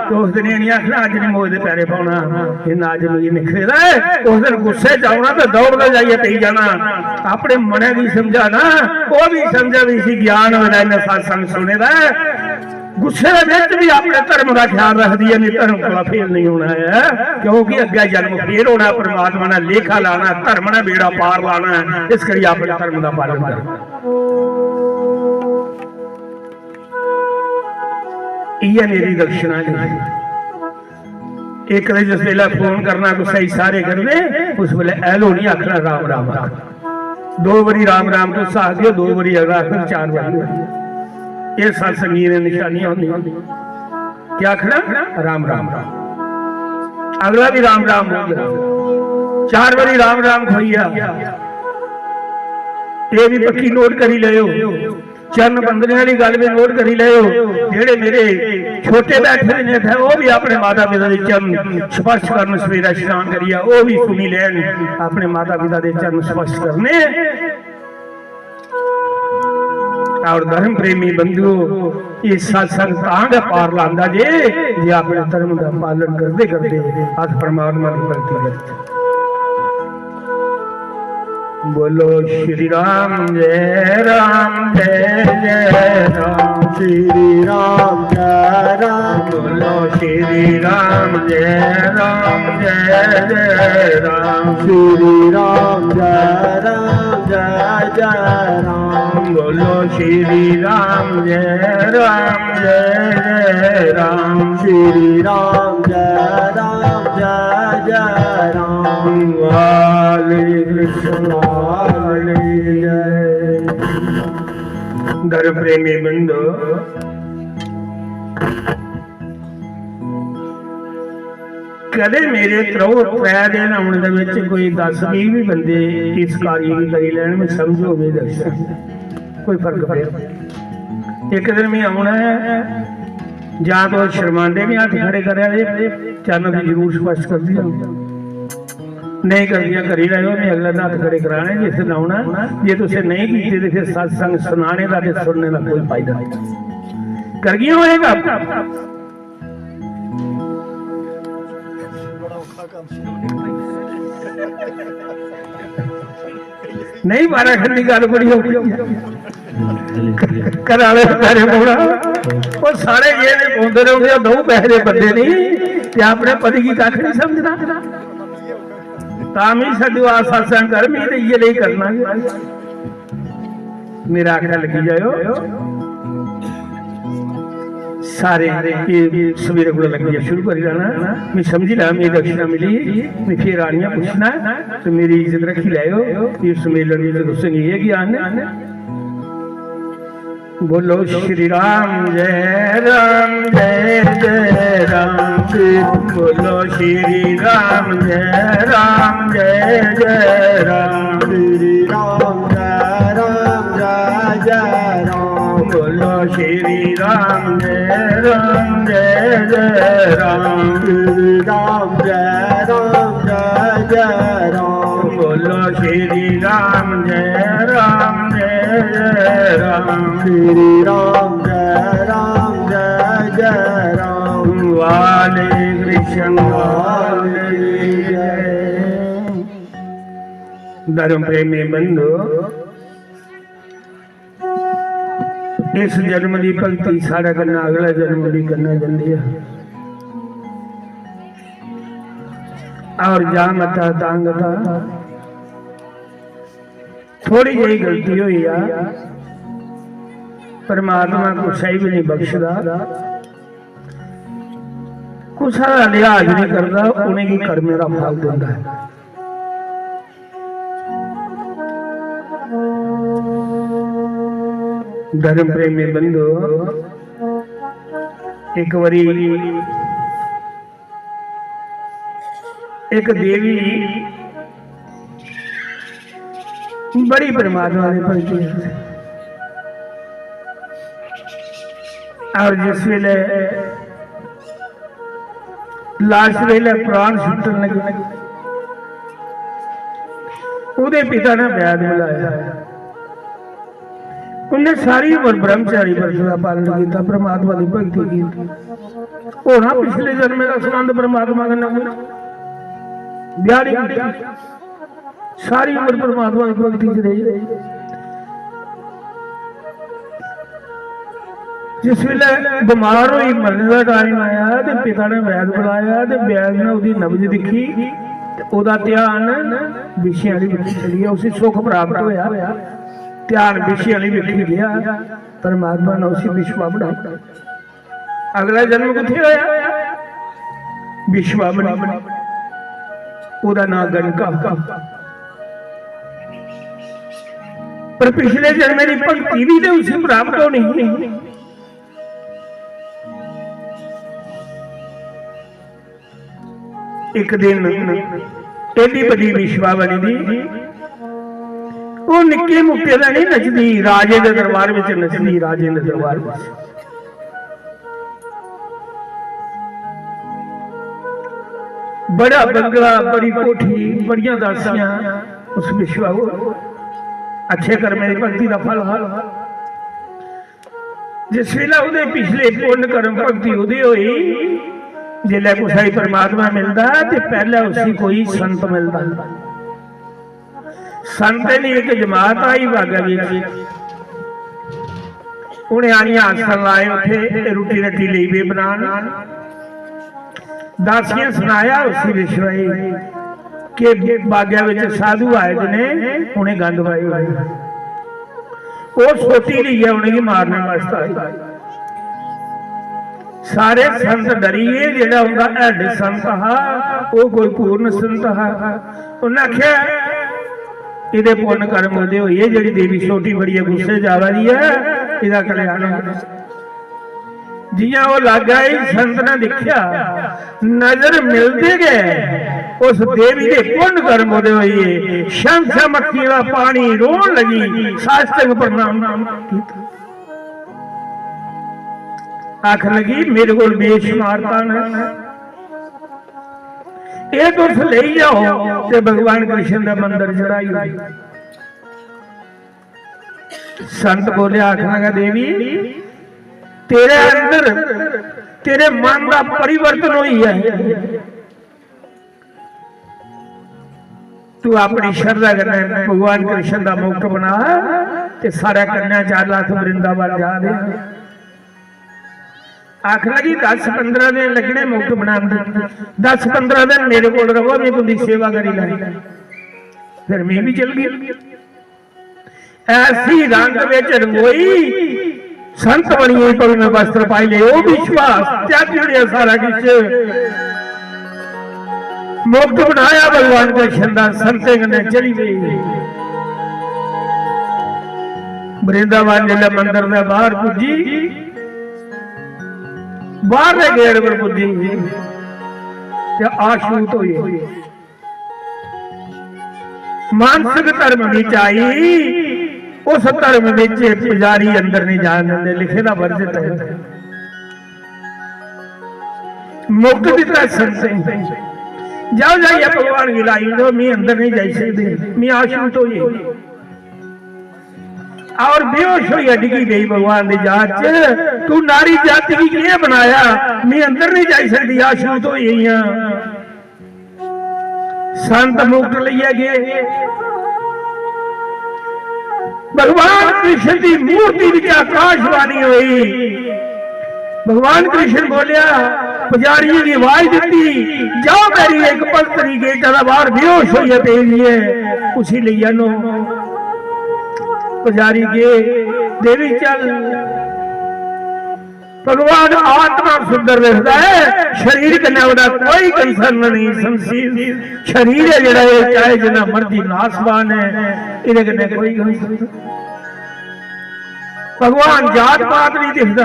तो उस दिन ये नहीं आखना अज नहीं मोह के पैरे पाना ये ना अज मिगी निखरेदा है उस दिन गुस्से च आना तो दौड़दा जाइए पी जाना अपने मने भी समझाना वो भी समझा भी सी ज्ञान मेरा इन्हें सत्संग सुने दा गुस्से भी अपने धर्म का ख्याल रखती है नहीं धर्म को फेल नहीं होना है क्योंकि अगे जन्म फेर होना परमात्मा ने लेखा लाना धर्म ने बेड़ा पार लाना है इस करिए अपने धर्म का पालन करना ये मेरी दक्षिणा जी एक जिस वेले फोन करना गुस्सा सारे करने उस वेले एलो नहीं आखना राम राम दो बारी राम राम तो साह दियो दो बारी अगला आखना चार बारी ये सत्संगी ने निशानियां होंगी क्या आखना राम राम अगला भी राम राम हो गया चार बारी राम राम खोइया ये भी पक्की नोट करी लियो चरण बंदने वाली गल भी नोट करी लियो जेड़े मेरे छोटे बैठे ने थे वो भी अपने माता पिता के चरण स्पर्श करने सवेरा स्नान करिया वो भी सुनी लैन अपने माता पिता के चरण स्पर्श करने और धर्म प्रेमी बंधु इस सत्संग तांग पार लांदा जे अपने धर्म का पालन करते करते अस परमात्मा की भक्ति करते बोलो श्री राम जय राम जय जय राम श्री राम जय राम बोलो श्री राम जय राम जय जय राम श्री राम जय राम जय जय राम बोलो श्री राम जय राम जय जय राम श्री राम जय राम जय जय राम वाले कृष्ण धर्म प्रेमी बंधु कदे मेरे त्रो त्रै दिन आने कोई 10-20 भी बंदे इस कार्य की करी लैन में समझो भी दर्शन कोई फर्क पे एक दिन में आना है जा तो शर्मांदे नहीं हाथ खड़े करे चरण की जरूर स्पष्ट कर दिया नहीं करदियां करी रहे मैं अगला हाथ खड़े कराने जिस दिन आना जे तुसे नहीं कीते ते फिर सत्संग सुनाने का ते सुनने का कोई फायदा नहीं कर गया होएगा नहीं बारा खंडी गल बड़ी हो कराले सारे मोड़ा वो सारे ये बोलते रहोगे दो पैसे बंदे नहीं ते अपने पति की कख नहीं समझना तामी सदुआ सत्संग कर मैं ये नहीं करना मेरा आखिर लगी जाओ सारे सवेरे को लगी शुरू कर जाना मैं समझी ला मेरी दक्षिणा मिली मैं फिर आनिया पूछना तो मेरी इज्जत रखी लाओ ये सम्मेलन में दसंगे ये ज्ञान बोलो श्री राम जय जय राम बोलो श्री राम जय जय राम श्री राम जय जय राम बोलो श्री राम जय जय राम श्री राम जय जय राम बोलो श्री राम जय जय राम श्री राम जय जय राम वाले कृष्ण वाले जय धर्म प्रेमी बंधु इस जन्म की भगती साढ़ा करना अगला जन्म भी करना जाती है और जा मता तांगता थोड़ी जी गलती हुई आ परमात्मा को सही भी नहीं बख्शदा कुछ लिहाज नहीं करता उन्हें की कर्मे का फल देता है धर्म प्रेमी बंधु एक बारी एक देवी बड़ी परमात्मा ने भगती है। और जिस वेले लास्ट वेले प्राण छुट्टन लगे उहदे पिता ने वैद बुलाया। उन्हें सारी उम्र ब्रह्मचारी व्रत का पालन किया, परमात्मा की भगती की। होना पिछले जन्म का संबंध परमात्मा के नाल ब्याह नहीं किया, सारी उम्र परमात्मा की भगती च रही। जिस वेले बीमार हुई मरने का टाइम आया तो पिता ने वैद बुलाया, तो वैद ने उसकी नब्ज दिखी, ਉਹਦਾ ਧਿਆਨ ਵਿਸ਼ੇ ਵਾਲੀ ਵੇਖੀ ਚਲੀ ਗਿਆ। ਉਸੇ ਸੁਖ ਪ੍ਰਾਪਤ ਹੋਇਆ, ਧਿਆਨ ਵਿਸ਼ੇ ਵਾਲੀ ਵੇਖੀ ਗਿਆ। ਪਰਮਾਤਮਾ ਨੇ ਉਸੇ ਵਿਸ਼ਵਾ ਬਣਾਇਆ। ਅਗਲਾ ਜਨਮ ਕਿੱਥੇ ਹੋਇਆ? ਵਿਸ਼ਵਾ ਬਣੀ, ਉਹਦਾ ਨਾਮ ਗਣਕਾ। ਪਰ ਪਿਛਲੇ ਜਨਮ ਦੀ ਭਗਤੀ ਵੀ ਤੇ ਉਸੇ ਪ੍ਰਾਪਤ ਹੋਣੀ। एक दिन एडी बड़ी विश्वा बनी दी, वो निक्के मुक्के का नहीं नचदी, राजे के दरबार में नचदी। राजे के दरबार में बड़ा बंगला, बड़ी कोठी, बड़िया दासियां उस विश्वा को अच्छे कर्म की भक्ति का फल। जिस वेला उहदे पिछले पुण्य कर्म भक्ति उहदी होई, जिले कुछ परमात्मा मिलता तो पहले उसी कोई संत मिलता। संत ने एक जमात आई बागा उन्हें आनिया आसन लाए, उठे रोटी रटी ली बे बना। दासियां सुनाया उसी विश्वाई के बाग्या साधु आए जिन्हें उन्हें गंद पाई हुई, वो सोटी ली है उन्हें मारने वास्ते। सारे संत डरीए, जेड़ा उनका हेड संत हा वो कोई पूर्ण संत हा। उन्हें आख्या इहदे पुण्य कर्म उहदे होइए, जेड़ी देवी छोटी बड़ी गुस्से जा रही है, इहदा कल्याण हो। जियां वो लग गई, संत ने देखा नजर मिलते गए उस देवी के पुण्य कर्म उहदे होइए। शंख मक्खी का पानी रोन लगी, साष्टांग प्रणाम कीता। आख लगी मेरे को बेशुमार तान है, ये तुस ले जाओ ते भगवान कृष्ण का मंदिर चढ़ाई। संत बोले, आख लगा देवी तेरे अंदर तेरे मन का परिवर्तन हुई है, तू अपनी श्रद्धा करना भगवान कृष्ण का मुक्त बना ते सारा कन्या 4 लाख वृंदावन जा दे। आख लगी 10-15 दिन लगने मुक्त बना, 10-15 दिन मेरे को रहो, मैं तुमकी सेवा करी लाई। फिर मैं भी चल गई, ऐसी रंग में रंगोई संत बनी, पर मैं वस्त्र पाई ले, वो विश्वास त्याग छोड़िया सारा कुछ, मुक्त बनाया भगवान कृष्ण का। संते ने चली गई वृंदावन जिला मंदिर में बाहर पुजी, बाहर गेट पर पुजी आशूत हुई। मानसिक धर्म विच आई, उस धर्म विच पुजारी अंदर नहीं जान देंदे, लिखे दा वर्जित है। मुक्त दिता संते जाओ जाइए भगवान की लाई दो, मैं अंदर नहीं जा सकती, मैं आशूत हुई और बेहोश हुई डिगी गई भगवान की जात च। तू नारी जाति की क्या बनाया, मैं अंदर नहीं जा सकती, आशूत हुई। संत मुक्त लिया गए, भगवान कृष्ण की मूर्ति की आकाशवाणी हुई। भगवान कृष्ण बोलिया, पुजारी की आवाज दी, जाओ मेरी एक पत्नी गेट बाहर बेहोश हुई पे उसी लिया नो। पुजारी के देवी चल, भगवान आत्मा सुंदर दिखता है, शरीर कन्या कोई कंसर्न नहीं। संसीर शरीर है जड़ा, चाहे जितना मर्जी नासवान है, इहदे कन्ने कोई कंसर्न। भगवान जात पात नहीं दिखता,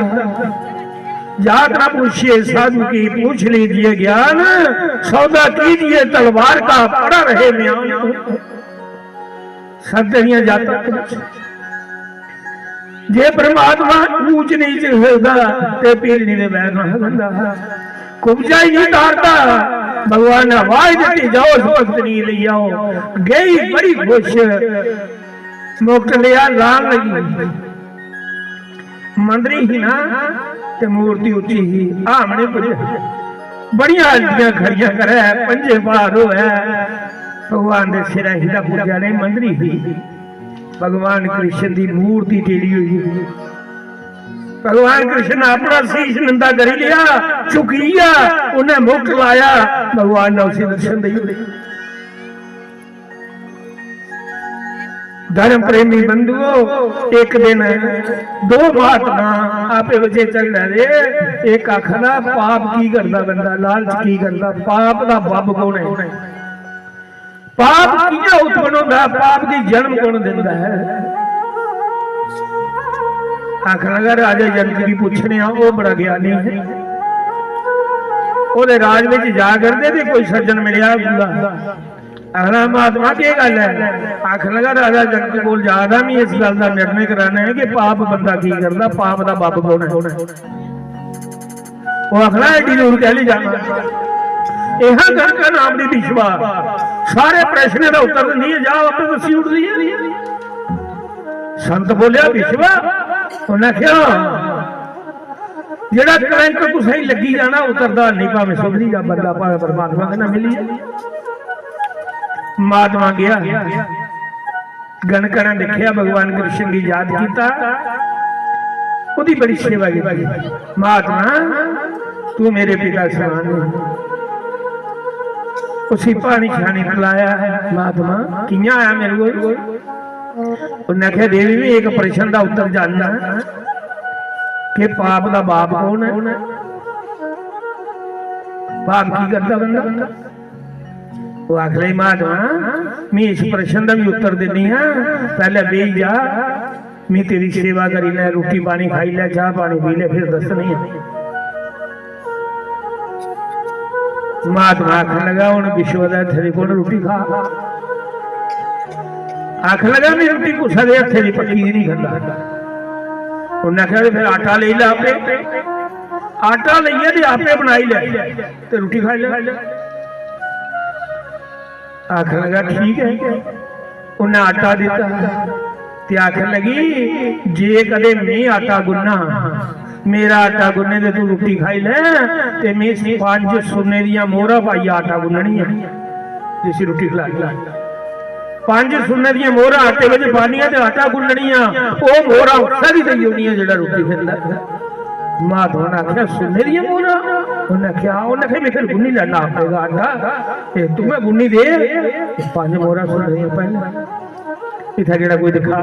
जात ना पूछिए साधु की पूछ लीजिए ज्ञान, सौदा कीजिए तलवार का पड़ा रहे म्यान। सब तेरिया जाता जे परमात्मा ऊंच नीच हिलदा ते पीरनी दे बैर ना हिलदा कुबजा ही नहीं तारता भगवान ने आवाज दी जाओ भक्तनी ले आओ गई बड़ी खुश मुक्त लिया लाल लगी मंदरी ही ना ते मूर्ति उची ही आमने पुजे बड़िया हल्दियां खड़िया करे पंजे बार हो है भगवान दे सिर ही दा पूजा ने मंदरी ही भगवान कृष्ण दी मूर्ति टेड़ी हुई भगवान कृष्ण ने अपना शीश नंदा करी लिया चुकिया उन्हें मुक्त लाया भगवान ने उसे दर्शन दी धर्म प्रेमी बंधुओं एक दिन दो महात्मा आपे बचे चल रहे एक आखदा पाप की करदा बंदा लालच की करदा पाप दा बब कौन है पाप किया उत्पन्न होता पाप की जन्म कौन देता है आखन लगा राजा जनक की पूछने वो बड़ा ज्ञानी है ओदे राज में जा करते थे कोई सज्जन मिलया अगला महात्मा की गल है आखन लगा राजा जनक को ज्यादा भी इस गल का निर्णय कराना है कि पाप बंदा की करता पाप का बब कौन है वो आखना एडी दूर कह ली जाना यहां का नाम दी विश्वा सारे प्रश्न का उत्तर नहीं है जाओ अपने दसी उठ दी संत बोलिया विश्वा उन्हें क्या जेड़ा कलंक कुछ लगी जाना उतरदा नहीं भावे सुधरी जा बंदा भावे परमात्मा के ना मिली महात्मा गया गणकरण देखिया भगवान कृष्ण की याद किया उदी बड़ी सेवा की महात्मा तू मेरे पिता समान उसी पानी छानी पिलाया है महात्मा किया आया मेरे को उन्हें आख्या देवी भी एक प्रश्न का उत्तर जानना कि पाप का बाप कौन है पाप की करता बंदा वो आख रही महात्मा मैं इस प्रश्न का भी उत्तर देनी है पहले बेच जा मैं तेरी सेवा करी ले रोटी पानी खाई ले चाह पानी पी ले फिर दस नहीं है महात्मा आखन लगा हूं विश्व थे को रोटी खा आख लगा मैं रोटी कुसा दे हथे की पक्की नहीं खाता उन्हें आख्या फिर आटा ले ला आपे आटा लईए ते आपे बनाई ले ते रोटी खाई ले आखन लगा ठीक है उन्हें आटा दिता ते आखन लगी जे कदे मैं आटा गुन्ना मेरा आटा गुन्ने ते तू रोटी खाई ले ते मैं 5 सोने दियां मोहरा पाई आटा गुन्ननी है जिसी रोटी खिलाई 5 सोने दियां मोहरा आटे विच पानियां ते आटा गुन्ननियां ओ मोहरा उसदी दई होनी जेड़ा रोटी खांदा महात्मा ने आख्या सोने दियां मोहरा उन्हें आख्या मैं फिर गुन्नी लेना आपेगा आटा ते तुम्हें गुन्नी दे 5 मोहरा सोने दियां पहले इत्थे जेड़ा कोई दिखा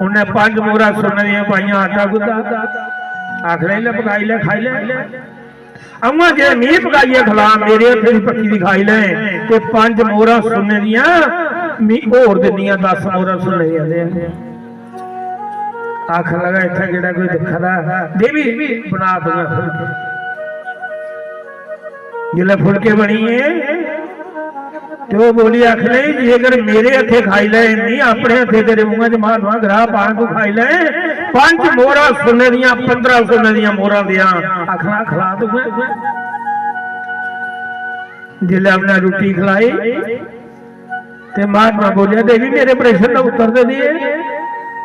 उन्हें 5 मोहरा सोने दियां पाइयां आटा गुद्दा आख ले पकाई ले खाई ले अम्मा जे मैं पकाइए खिला मेरे हथे की पक्की दी खाई ले ते 5 मोहरा सोने दियां मैं होर दिनियां 10 मोहरा सोने दियां आख लगा इत्थे जेड़ा कोई दिखदा देवी बना दूंगा फुलके जिले फुलके बनीए तो वो बोली आख ले जेकर मेरे हथे खाई ले नहीं अपने हथे तेरे मुंह च महात्मा ग्राह पान तू खाई ले 5 मोहरा सोने दियां 15 सोने दियां मोहरा दियां आखना खिला तू जिले अपने रोटी खिलाई ते महात्मा बोलिया देवी मेरे प्रश्न का उत्तर दे दिए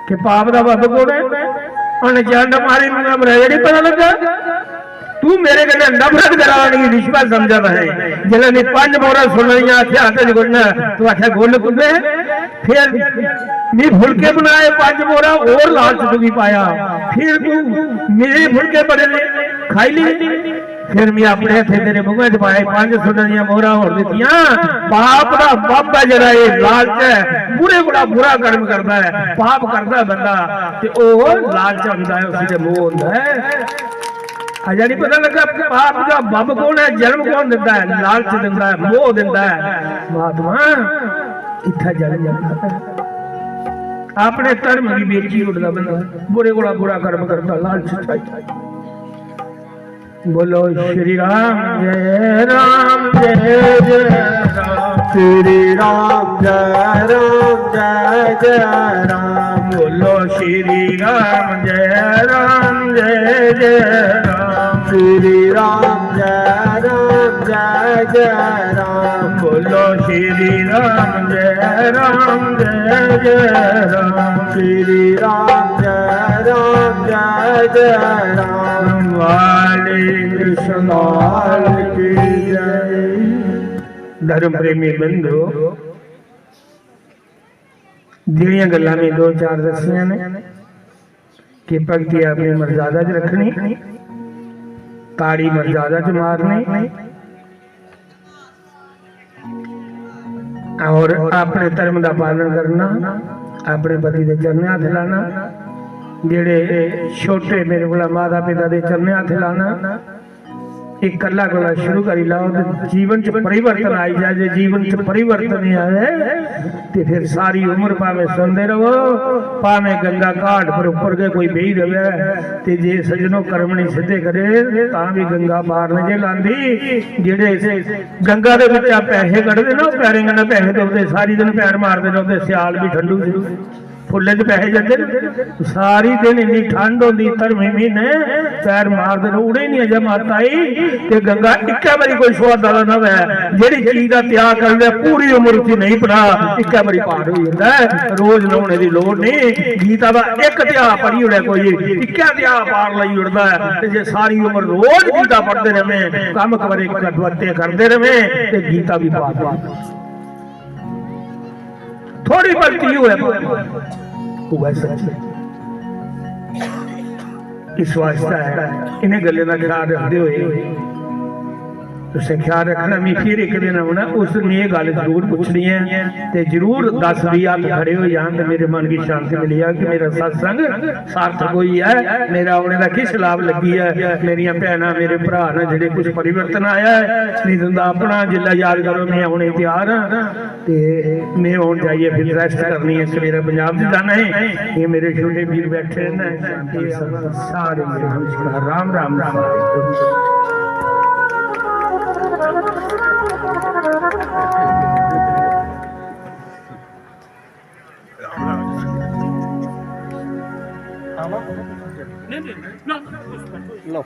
कि पाप का बब कौन है उन्हें चंड मारी मुंह बराया नहीं पता लगा तू मेरे कने नफरत कराने की रिश्वत समझता है जिले ने 5 मोहरा सुनिया आख्या हाथ गुन्ना तू आख्या गुल कुदे फिर मैं फुलके बनाए 5 मोहरा और लालच तू भी पाया फिर तू मेरे फुलके बड़े खाई ली फिर मैं अपने हथे तेरे मुंह च पाए 5 सुनिया मोहरा होर दित्तियां पाप का बब है जरा ये लालच है बुरे बड़ा बुरा कर्म करता है पाप करता है बंदा ते ओ लालच होंदा है उसी दे मुंह होंदा है अजा नहीं पता लगा पाप का बब कौन है जन्म कौन दिता है लालच दिता है मोह दिता है महात्मा इत्था जल जाता है अपने धर्म की बेची उठता बंदा बुरे को बुरा कर्म करता लालच बोलो श्री राम जय जय राम श्री राम जय राम बोलो श्री राम जय जय राम। श्री राम जय राम बोलो श्री राम जय जय राम। श्री राम जय राम वाले कृष्ण लाल की जय। धर्म प्रेमी बंधु ਜਿਹੜੀਆਂ ਗੱਲਾਂ ਨੇ ਦੋ ਚਾਰ ਦੱਸੀਆਂ ਨੇ ਕਿ ਭਗਤੀ ਆਪਣੀ ਮਰਜ਼ਾਦਾ 'ਚ ਰੱਖਣੀ, ਤਾੜੀ ਮਰਜ਼ਾਦਾ 'ਚ ਮਾਰਨੀ और अपने धर्म का पालन करना, अपने पति के चरणे हथ लाना, जेड़े छोटे मेरे को माता पिता के चरणे हथ लाना, एक कला कला शुरू करी लाओ तो जीवन च परिवर्तन आई जाए। जे जीवन च परिवर्तन नहीं आए तो फिर सारी उम्र भावें सुनते रहो, भावें गंगा घाट पर ऊपर के कोई बही रहे तो जे सजनों कर्म नहीं सिद्धे करे ता भी गंगा पार नहीं जे लांदी। जेड़े गंगा दे विच पैसे कढ़दे ना पैरें कन्नै पैसे डुबदे, सारी दिन पैर मारते रहो, सियाल भी ठंडू फुल्ले च पैसे जाते सारी दिन इन्नी ठंड होती, धर्मी महीने पैर मारते रहो, उड़े नहीं अजे माता आई ते गंगा एक बारी कोई स्वाद वाला ना है जेड़ी चीज का त्याग कर लिया पूरी उम्र च नहीं पढ़ा एक बारी पार हो जाता है, रोज लाने की लोड़ नहीं। गीता का एक अध्याय पढ़ी उड़े कोई एक अध्याय पार लाई उड़ता है, जे सारी उम्र रोज गीता पढ़ते रहे, कम करे कटवत्ते करते रहे तो गीता भी पार थोड़ी बल्कि हुआ सच। इस वास्ते है इन्हें गलों का ख्याल रखते हुए तुसें ख्याल रखना। मैं फिर एक दिन आना उस दिन ये गल जरूर पूछनी है तो जरूर 10-20 हाथ खड़े हो जान तो मेरे मन की शांति मिली है कि मेरा सत्संग सार्थक हुई है, मेरा आने का किस लाभ लगी है। मेरिया भैन मेरे भरा ने जेडे कुछ परिवर्तन आया है नहीं तो अपना जिला याद करो मैं आने तैयार हाँ तो मैं हूँ जाइए फिर रेस्ट करनी है, सवेरे पंजाब से जाना है। ये मेरे छोटे वीर बैठे ना सारे नमस्कार राम राम राम। लो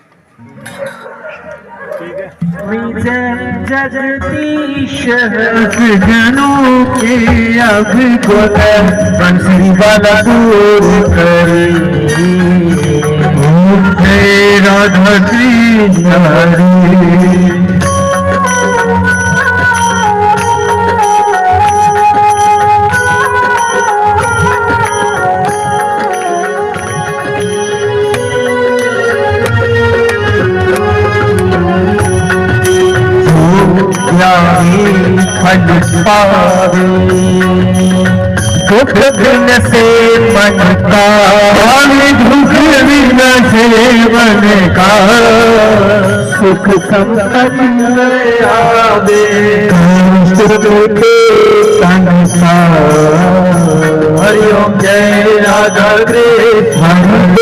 जगदीश सजनों के अब बोले बंसी वाला दूर करे राधा कृष्ण फल पावे दुख बिन से मन का, दुख बिन सेवन का, सुख संपत्ति आवे सुख के संसार। हरिओम जय राधा कृष्ण।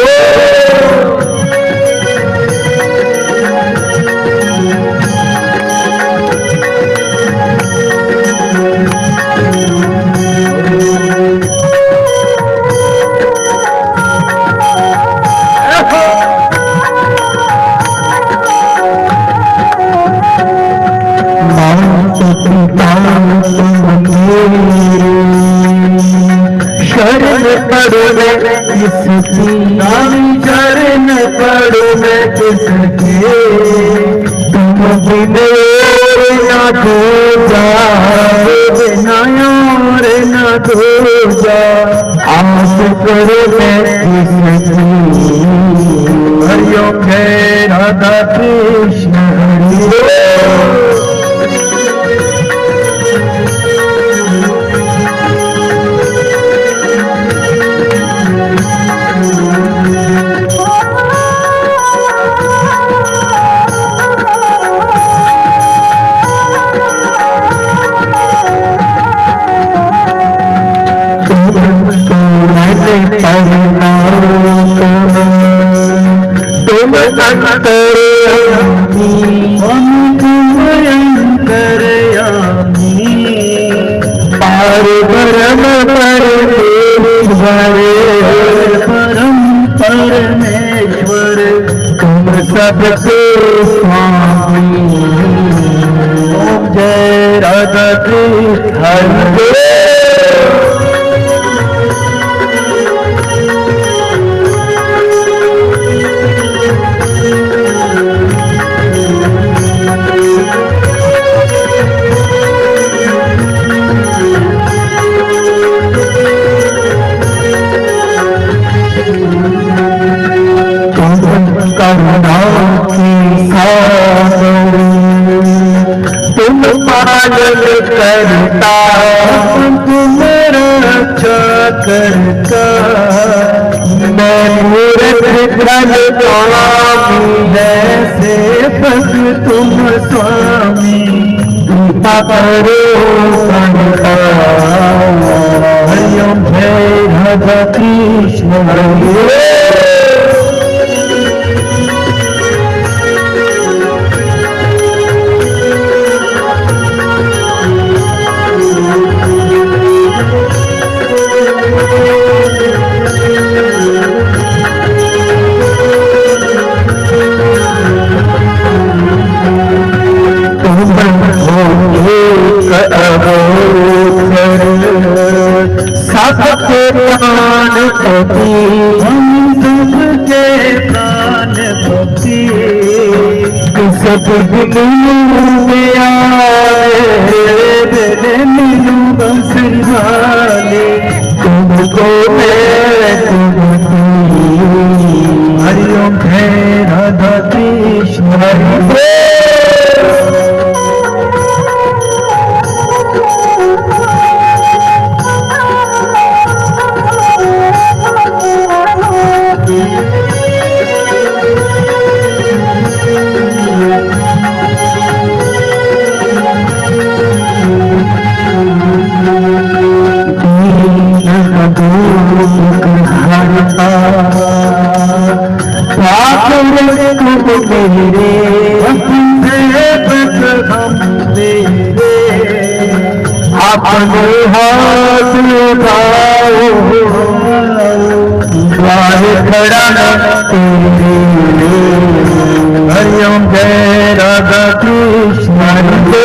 शरण पड़ो मैं किसकी, शरण पड़ो मैं किसके, तुम बिन ना दो जा, बिना और ना दो जा, आस करो मैं किसकी। हरिओम जय राधा कृष्ण हरि। तुम अंतरयामी, हम तुम अंतरयामी। हरे परम परमेश्वर तुम सबके स्वामी। ओम जय राधा कृष्ण हरे। तुम पालन करता तुम रक्षा करता। मैं मूर्ख धन स्वामी जैसे बस तुम स्वामी। कृपा करो संता। हरि ओम जय राधा कृष्ण हरे। सबके प्राण पति हम सबके प्राण पति। सब में आए मिलू बसवाले तुमको मैं हरि ओम जय राधा कृष्ण हरे। अपने हाथ उठाओ द्वार खड़ा तेरे। हरि ओम जय राधा कृष्ण हरे।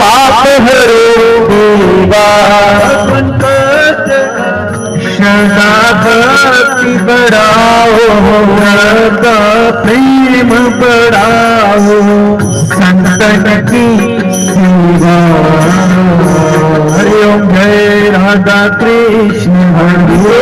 पाप हरो देवा सदा भक्ति बढ़ाओ। सदा प्रेम बढ़ाओ संतन की सेवा। हरि ओम जय राधा कृष्ण हरे।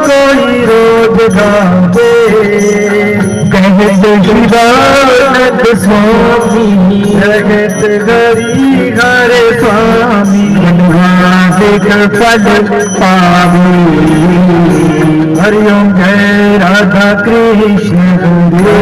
कोई रोज गावे कहते शिवानंद स्वामी जगत गरी हरे स्वामी। फल पावे। हरि ओम जय राधा कृष्ण हरे।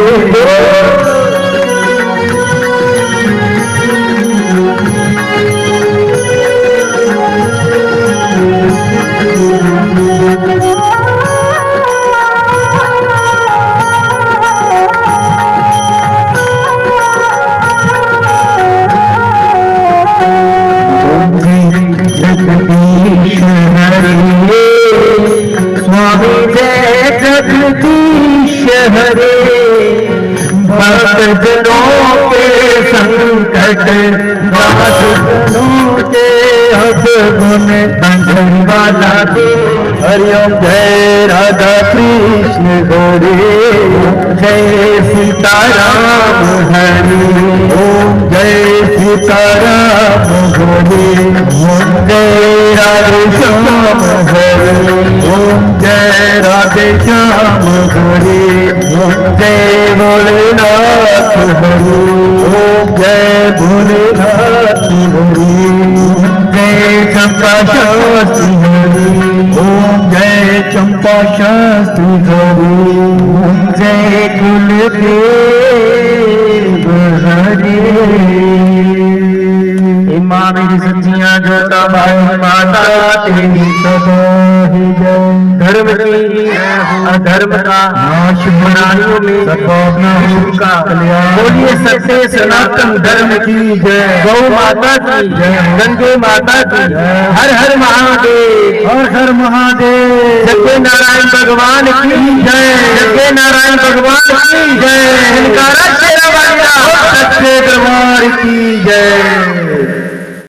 हरे भक्त जनों के संकट दास जनों के अवगुण बंधन वाला दे। हरि ओम जय राधा कृष्ण हरे। जय सीताराम हरि ओम जय सीताराम हरि ओम जय राधे श्याम हरि ओम जय राधे श्याम हरि ओम जय भोलेनाथ हरि ओम जय भोलेनाथ हरि ओम जय चंपा शास्त्री हरि ओम जय चंपा शास्त्री हरि ओम जय कुलदेव हरि माँ मेरी सच्चियाँ जोता भाई माता तेरी सदा ही जय धर्म की अधर्म का नाश प्राणियों में सद्भावना का कल्याण बोलिए सत्य सनातन धर्म की जय गौ माता की जय गंगे माता की हर हर महादेव हर हर महादेव सत्य नारायण भगवान की जय सत्य नारायण भगवान की जय सत्य दरबार की जय।